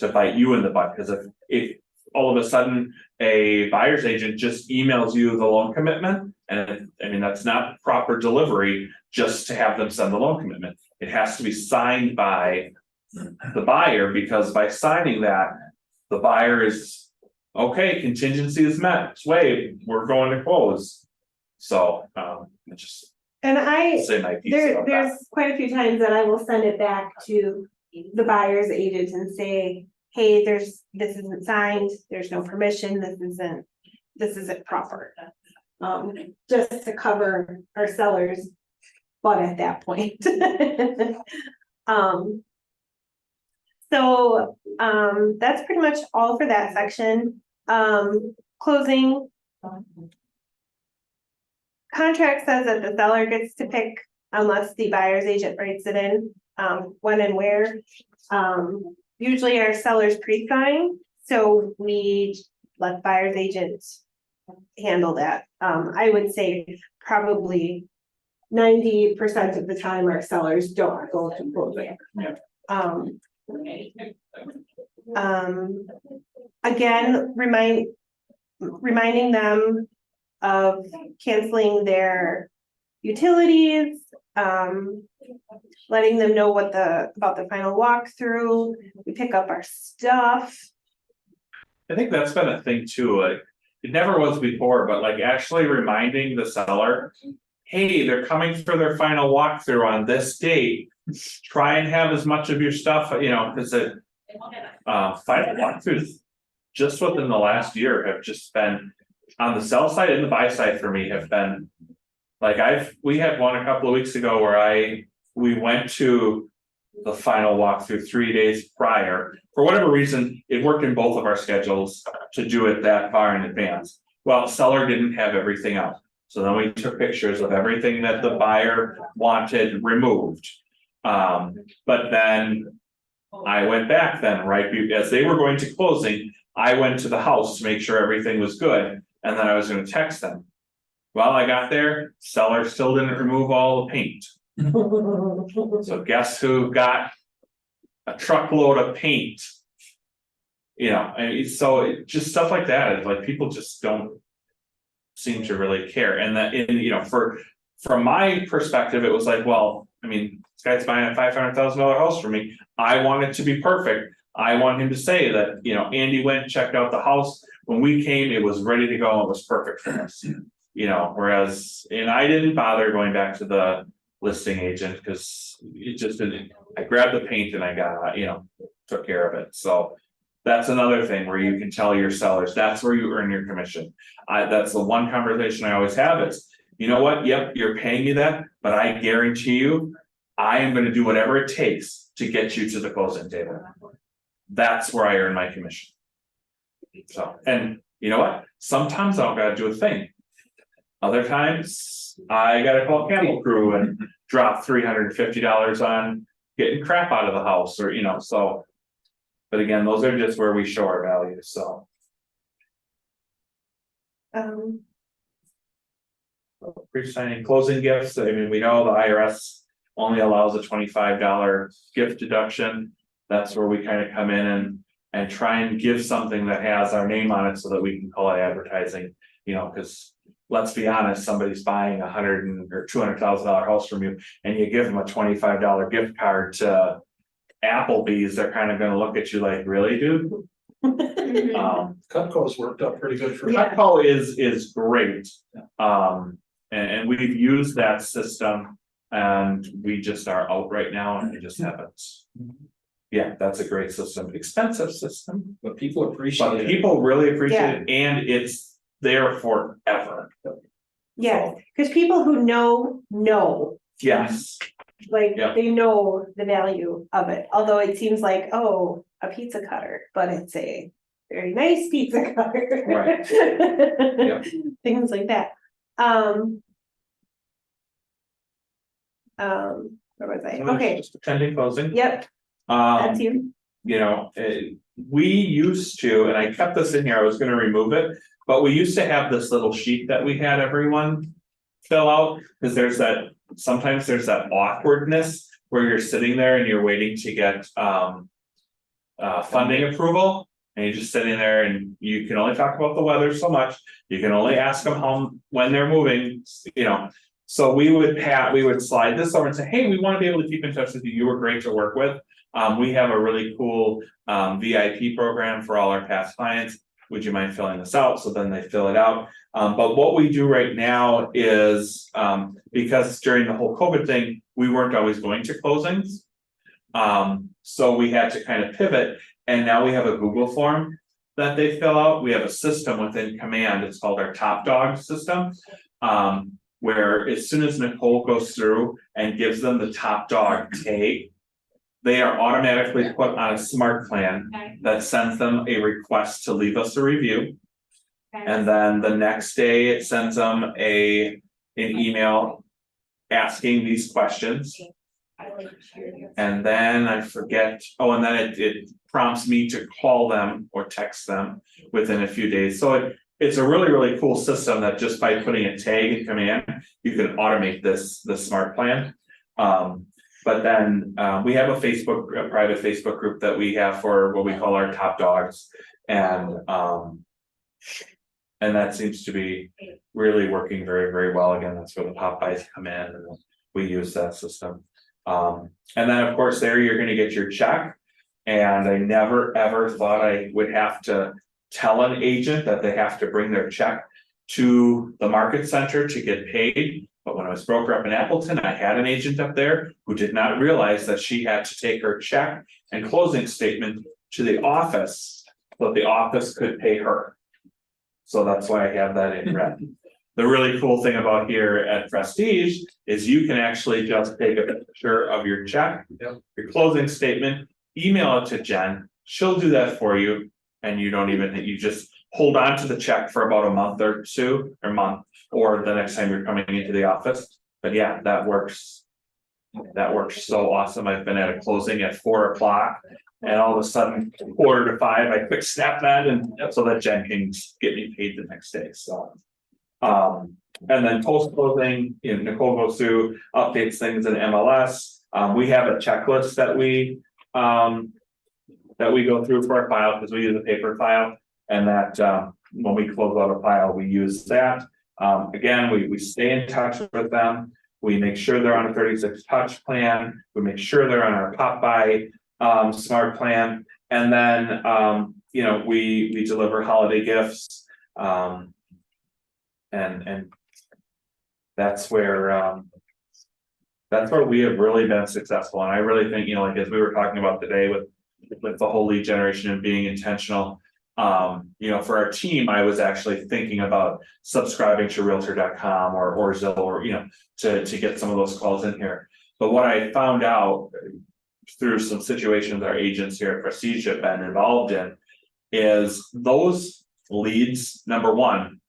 to bite you in the butt. Because if all of a sudden a buyer's agent just emails you the loan commitment, and that's not proper delivery just to have them send the loan commitment. It has to be signed by the buyer, because by signing that, the buyer is, okay, contingency is met, it's waived, we're going to close. So, just And I, say my piece about that. there's quite a few times that I will send it back to the buyer's agent and say, hey, this isn't signed, there's no permission, this isn't proper. Just to cover our sellers, but at that point. So, that's pretty much all for that section. Closing. Contract says that the seller gets to pick unless the buyer's agent writes it in, when and where. Usually our sellers pre-sign, so we let buyer's agents handle that. I would say probably 90% of the time our sellers don't go to closing. Again, reminding them of canceling their utilities, letting them know about the final walkthrough, we pick up our stuff. I think that's been a thing too, like, it never was before, but like actually reminding the seller. Hey, they're coming for their final walkthrough on this date, try and have as much of your stuff, you know, cause it. Final walkthroughs, just within the last year have just been, on the sell side and the buy side for me have been. Like we had one a couple of weeks ago where we went to the final walkthrough 3 days prior. For whatever reason, it worked in both of our schedules to do it that far in advance. Well, seller didn't have everything out. So then we took pictures of everything that the buyer wanted removed. But then I went back then, right, as they were going to closing, I went to the house to make sure everything was good, and then I was gonna text them. Well, I got there, seller still didn't remove all the paint. So guess who got a truckload of paint? You know, and so just stuff like that, it's like people just don't seem to really care, and that, you know, from my perspective, it was like, well, I mean, this guy's buying a $500,000 house for me, I want it to be perfect. I want him to say that, you know, Andy went, checked out the house, when we came, it was ready to go, it was perfect for us. You know, whereas, and I didn't bother going back to the listing agent, because it just didn't, I grabbed the paint and I got, you know, took care of it, so. That's another thing where you can tell your sellers, that's where you earn your commission. That's the one conversation I always have is, you know what, yep, you're paying me that, but I guarantee you. I am gonna do whatever it takes to get you to the closing table. That's where I earn my commission. So, and you know what, sometimes I don't gotta do a thing. Other times, I gotta call Campbell Crew and drop $350 on getting crap out of the house, or you know, so. But again, those are just where we show our values, so. Pre-signing closing gifts, I mean, we know the IRS only allows a $25 gift deduction. That's where we kind of come in and try and give something that has our name on it so that we can call it advertising, you know, because. Let's be honest, somebody's buying $100,000 or $200,000 house from you, and you give them a $25 gift card to Applebee's, they're kind of gonna look at you like, really, dude? Cutco's worked out pretty good for. Yeah. Cutco is great. And we've used that system and we just are out right now and we just haven't. Yeah, that's a great system, expensive system, But people appreciate but it. people really appreciate it, and it's there forever. Yeah, cause people who know, Yes, like, Yeah. they know the value of it, although it seems like, oh, a pizza cutter, but it's a very nice pizza cutter. Right. Yeah. Things like that. Where was I? Okay, Just attending closing. yep, that's Um, you. you know, we used to, and I kept this in here, I was gonna remove it, but we used to have this little sheet that we had everyone fill out, because sometimes there's that awkwardness where you're sitting there and you're waiting to get funding approval. And you're just sitting there and you can only talk about the weather so much, you can only ask them when they're moving, you know. So we would slide this over and say, hey, we wanna be able to keep in touch with you, you were great to work with. We have a really cool VIP program for all our past clients. would you mind filling this out? So then they fill it out. But what we do right now is, because during the whole COVID thing, we weren't always going to closings. So we had to kind of pivot, and now we have a Google form that they fill out. We have a system within Command, it's called our Top Dog system. Where as soon as Nicole goes through and gives them the top dog tag, they are automatically put on a smart plan that sends them a request to leave us a review. And then the next day, it sends them an email asking these questions. And then I forget, and then it prompts me to call them or text them within a few days. So it's a really, really cool system that just by putting a tag in Command, you can automate this smart plan. But then we have a private Facebook group that we have for what we call our top dogs. And that seems to be really working very, very well. Again, that's where the Popeyes come in, and we use that system. And then, of course, there you're gonna get your check. And I never, ever thought I would have to tell an agent that they have to bring their check to the market center to get paid. But when I was broker up in Appleton, I had an agent up there who did not realize that she had to take her check and closing statement to the office, so the office could pay her. So that's why I have that in red. The really cool thing about here at Prestige is you can actually just take a picture of your check, your closing statement, email it to Jen, she'll do that for you. And you don't even, you just hold on to the check for about a month or two, or the next time you're coming into the office. But yeah, that works. That works so awesome. I've been at a closing at 4 o'clock. And all of a sudden, 4:45, I quick snap that, and so that Jen can get me paid the next day, so. And then post closing, Nicole goes through, updates things in MLS. We have a checklist that we go through for our file, because we use a paper file, and that when we close out a file, we use that. Again, we stay in touch with them. We make sure they're on a 36 touch plan. We make sure they're on our Popeye smart plan. And then we deliver holiday gifts. And that's where we have really been successful. And I really think, like as we were talking about today with the whole lead generation and being intentional. For our team, I was actually thinking about subscribing to Realtor.com or Zillow, or to get some of those calls in here. But what I found out through some situations our agents here at Prestige have been involved in is those leads, number one,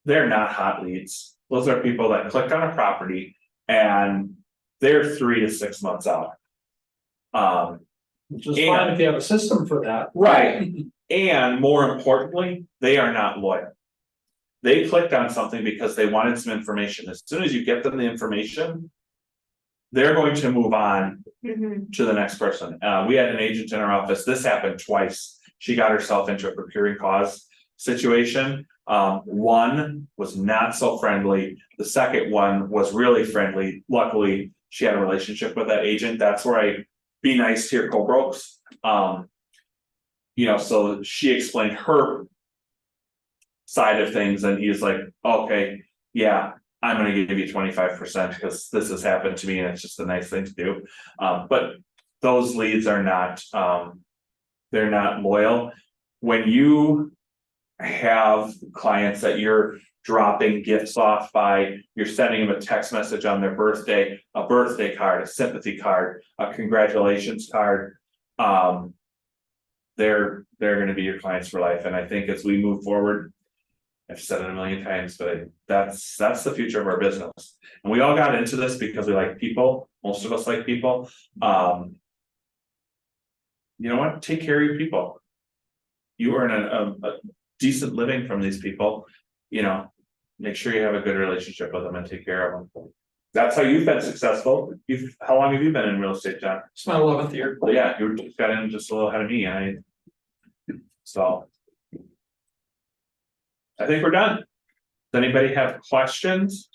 they're not hot leads. Those are people that clicked on a property and they're 3 to 6 months out. Which is fine if you have a system for that. Right. And more importantly, they are not loyal. They clicked on something because they wanted some information. As soon as you get them the information, they're going to move on to the next person. We had an agent in our office. This happened twice. She got herself into a procuring cause situation. One was not so friendly. The second one was really friendly. Luckily, she had a relationship with that agent. That's where I be nice to your co-brokes. So she explained her side of things, and he's like, okay, yeah, I'm gonna give you 25% because this has happened to me and it's just a nice thing to do. But those leads are not, they're not loyal. When you have clients that you're dropping gifts off by, you're sending them a text message on their birthday, a birthday card, a sympathy card, a congratulations card. They're going to be your clients for life. And I think as we move forward, I've said it a million times, but that's the future of our business. And we all got into this because we like people. Most of us like people. You know what? Take care of your people. You earn a decent living from these people. Make sure you have a good relationship with them and take care of them. That's how you've been successful. How long have you been in real estate, John? It's my 11th year. Well, yeah, you just got in just a little ahead of me. So I think we're done. Does anybody have questions?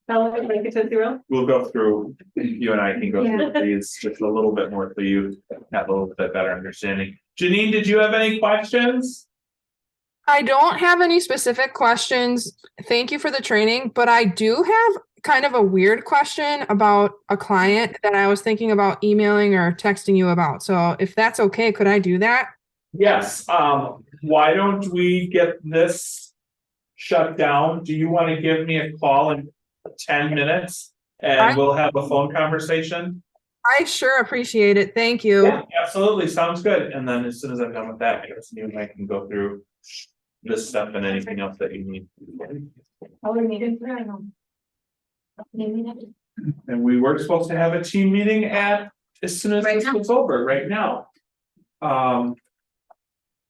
Tell them to make it to 0. We'll go through, you and I can go through these just a little bit more so you have a little bit better understanding. Janine, did you have any questions? I don't have any specific questions. Thank you for the training, but I do have kind of a weird question about a client that I was thinking about emailing or texting you about. So if that's okay, could I do that? Yes, why don't we get this shut down? Do you want to give me a call in 10 minutes? And we'll have a phone conversation? I sure appreciate it. Thank you. Yeah, absolutely, sounds good. And then as soon as I'm done with that, I guess you and I can go through this stuff and anything else that you need. Oh, we needed to, I don't know. Maybe not. And we were supposed to have a team meeting as soon as Right this now. was over, right now.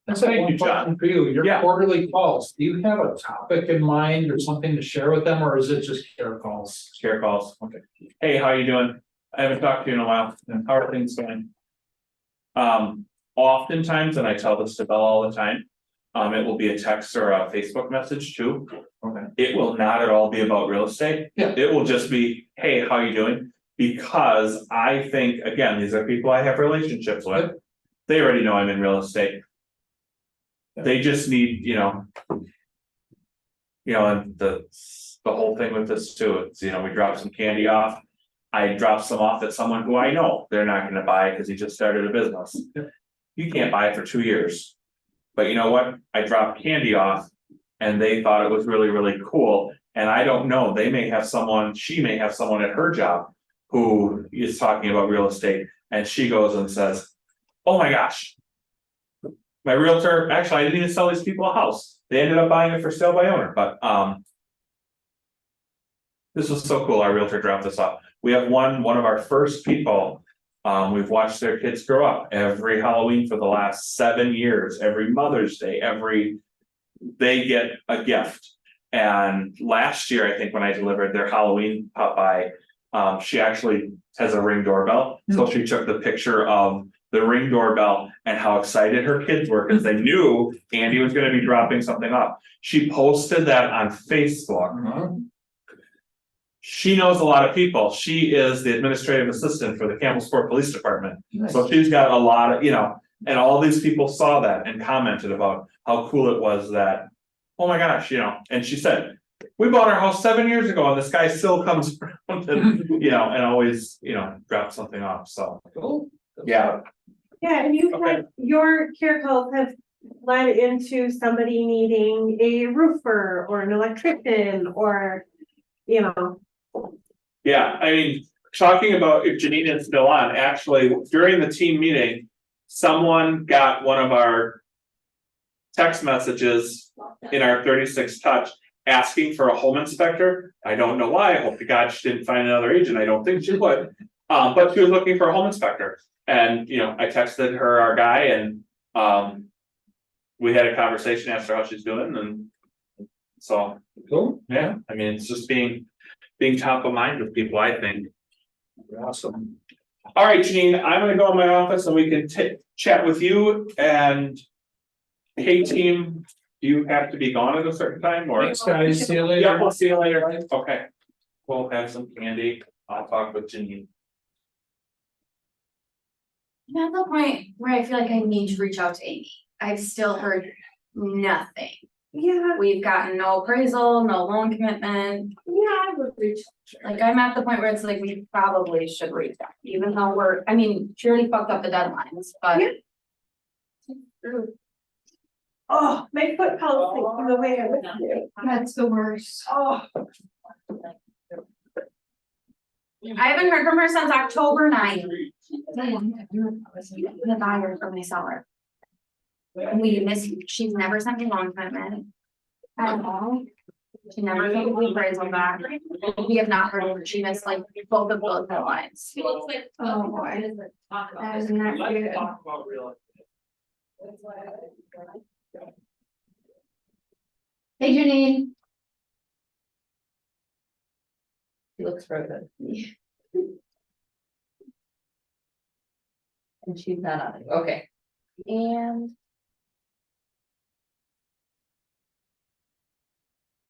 That's Thank one you, John. question for you, your Yeah. quarterly calls, do you have a topic in mind or something to share with them, or is it just care calls? Share calls, okay. Hey, how you doing? I haven't talked to you in a while. How are things going? Oftentimes, and I tell this to Bella all the time, it will be a text or a Facebook message too. Okay. It will not at all be about real estate. Yeah. It will just be, hey, how you doing? Because I think, again, these are people I have relationships with. They already know I'm in real estate. They just need, and the whole thing with this too, it's, we drop some candy off. I drop some off at someone who I know they're not gonna buy because he just started a business. You can't buy it for 2 years. But you know what? I dropped candy off and they thought it was really, really cool. And I don't know, she may have someone at her job who is talking about real estate and she goes and says, oh my gosh. My realtor, actually, I didn't even sell these people a house. They ended up buying it for sale by owner, but this was so cool. Our realtor dropped this off. We have one of our first people. We've watched their kids grow up every Halloween for the last 7 years, every Mother's Day, they get a gift. And last year, I think when I delivered their Halloween Popeye, she actually has a Ring doorbell. So she took the picture of the Ring doorbell and how excited her kids were because they knew Andy was gonna be dropping something off. She posted that on Facebook. She knows a lot of people. She is the administrative assistant for the Campbellsport Police Department. So she's got a lot of, and all these people saw that and commented about how cool it was that, oh my gosh, and she said, we bought our house 7 years ago and this guy still comes around and, and always, drops something off, so. Cool. Yeah. Yeah, and your care calls have led into somebody needing a roofer or an electrician or, Yeah, I mean, talking about if Janine is still on, actually, during the team meeting, someone got one of our text messages in our 36 touch asking for a home inspector. I don't know why. I hope to God she didn't find another agent. I don't think she would. But she was looking for a home inspector. And, I texted her our guy and we had a conversation, asked her how she's doing, and so, Cool. yeah, I mean, it's just being top of mind with people, I think. Awesome. All right, Janine, I'm gonna go in my office and we can chat with you and. Hey, team, do you have to be gone at a certain time or? Thanks, guys. See you Yeah, later. we'll see you later. Okay. We'll have some candy. I'll talk with Janine. I'm at the point where I feel like I need to reach out to Amy. I've still heard nothing. yeah, We've gotten no appraisal, no loan commitment. I would reach. Like, I'm at the point where it's like, we probably should reach out, even though she already fucked up the deadlines, but. Yeah. Oh, my foot policy from the way I was. That's the worst. Oh, I haven't heard from her since October 9th. The buyer from my seller. She's never sent me loan commitment. At all. She never sent me appraisal back. We have not heard, she missed like both of those deadlines. Oh, boy. That is not good. Hey, Janine. She looks frozen. And she's not on it, okay. And